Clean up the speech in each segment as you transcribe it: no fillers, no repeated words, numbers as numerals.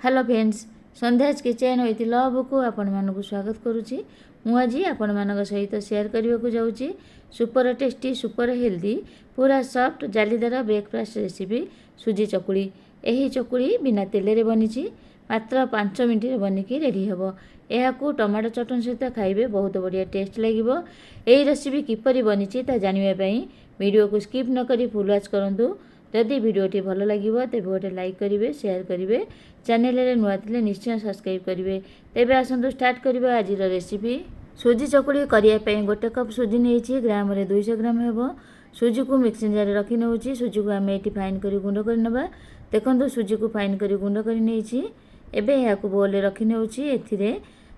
Hello friends, Sandhya's kitchen with love को आपण मानक स्वागत करुच्ची। मुझे आपण मान सहित शेयर करने को जाऊँगी सुपर टेस्टी सुपर हेल्दी पूरा सॉफ्ट जालीदार ब्रेकफास्ट रेसिपी सुजी चकुली। यही चकुली बिना तेल रे बनी मात्र 5 मिनट बनिकी रेडी हे। यह टमाटो चटनी सहित खाइबे बहुत बढ़िया टेस्ट लगे। यही रेसिपी किपरि बनी जानापी वीडियो को स्किप न करी फुल वॉच करंतु। जदि वीडियोटी भल लगे तेज गोटे लाइक करेंगे, शेयर करेंगे, चैनल नुआ थे निश्चय सब्सक्राइब करेंगे। तेज आसतु स्टार्ट करवा आज रेसिपी। सुजी चकुली करने गोटे कप सुजी नहीं ग्राम 200 ग्राम हे। सुजी को मिक्सिंग जार रखी नौ। सुजी को आम ये फाइन कर गुंड करना। देखो सुजी को फाइन कर गुंड कर यहाँ बोल रखी नौ।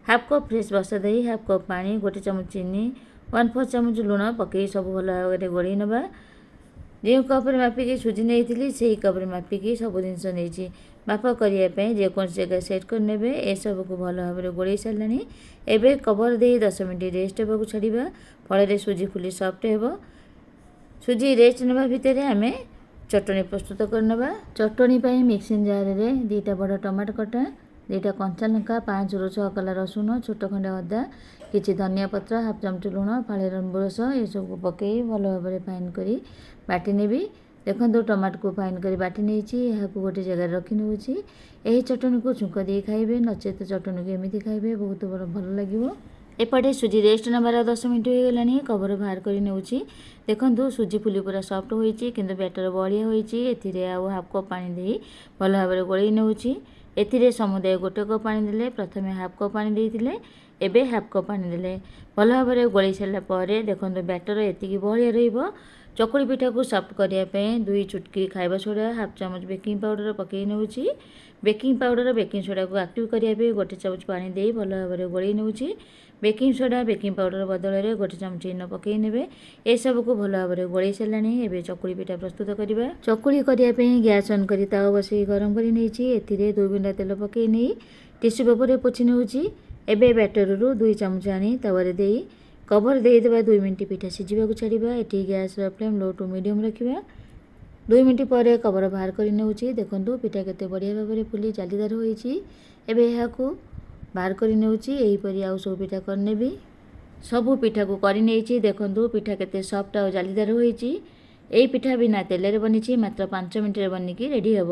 हाफ कप फ्रेश बसा दही, हाफ कप पानी, गोटे चामच चीनी, 1/4 चामच लुण पकई सब भल भाव गोल नवा। जो कप्रे मापिकी सुजी नहीं से कप्रे मापिकी सब जिनस नहीं माप करने जेकोसी जगह सेट करने। ए सब को भल भाव गोल सारे। एवं कवर दे 10 मिनट रेस्ट होगा छाड़ा फल सुजी फुली सफ्ट हो। सुजी रेस्ट ना भितर आम चटनी प्रस्तुत करना। चटनी मिक्सिंग जार में 2टा बड़ टमाटो कटा, 2टा कंचा लंका, 5 ରୁ 6 कला रसुण, छोट खंडे अदा, किसी धनिया पत्र, हाफ चामच लुण, फाड़े लेंबू रस ये सब पकई भल भाव फाइन कर बाटी नेबी। देखो टमाटो को फाइन कर बाटी नहीं गोटे जगह रखी नौ। यही चटनी को छुंक दे खाइबे, नचेत चटनी को एमती खाइबे बहुत बड़ भल लगे। एपटे सुजी रेस्ट नबार 10 मिनट हो गलानी कवर बाहर कर नौ। देखो सुजी फुली पूरा सफ्ट होती किंतु बैटर बलिया होती। हाफ कप पानी दे भल भाव गोल नौ। एथिरे समुदाय गोटे कप पानी देले, प्रथम हाफ कप पानी देते एबे हाफ कप पानी देले भल भाव गोल सारापर। देखो बैटर एति बलिया रही। चकुली पिठा को सफ्ट करने 2 चुटकी खाइबा सोडा, हाफ चामच बेकिंग पाउडर पकई नौ। बेकिंग पाउडर बेकिंग सोडा को एक्टिव करने गोटे चामच पानी दे भल भाव गोल नौ। बेकिंग सोडा बेकिंग पाउडर बदल में गोटे चामच चीनी पकई ने। ए सब को भल भाव गोल सारे। एवं चकुली पिठा प्रस्तुत करवा। चकुली करने गैस ऑन कर तावा बस गरम कर नहीं 2 बिंदा तेल पकई नहीं टिश्यू पेपर पोछि नौ। एवं बैटर रू 2 चामच आनी तावा दे कवर देदेबा 2 मिनट पिठा सीझा छाड़ा। ये gas flame low to medium रखा। 2 मिनट पर कवर बाहर कर नौ। देखो पिठा केते बढ़िया भाव फुली जालीदार होती। यहाँ बाहर कर नौ। यहीपरि आउ सब पिठा करने भी सबू पिठा को कर नहीं। देखो पिठा केते सफ्ट और जालीदार होती। यही पिठा बिना तेल रे बनी मात्र 5 मिनट बनिकी रेडी हे।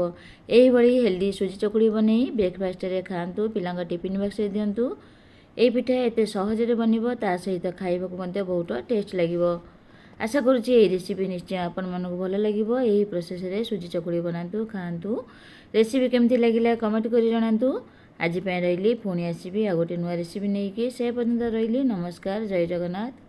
यही हेल्दी सुजी चकुली बन ब्रेकफास्ट खातु, पिला टिफिन बॉक्स दिंतु। यही पिठा एत सहज बन ता सहित खाइबा बहुत टेस्ट लगे। आशा करुँच यही रेसिपी निश्चय आपण मानक भल लगे। यही प्रोसेस रे सुजी चकुली बनातु खातु। रेसिपी केमती लगिला कमेंट कर जणातु। आज रही पुणी आसबि आ गोटे नुआ रेसिपी नहीं कि से पर्यंत रही। नमस्कार, जय जगन्नाथ।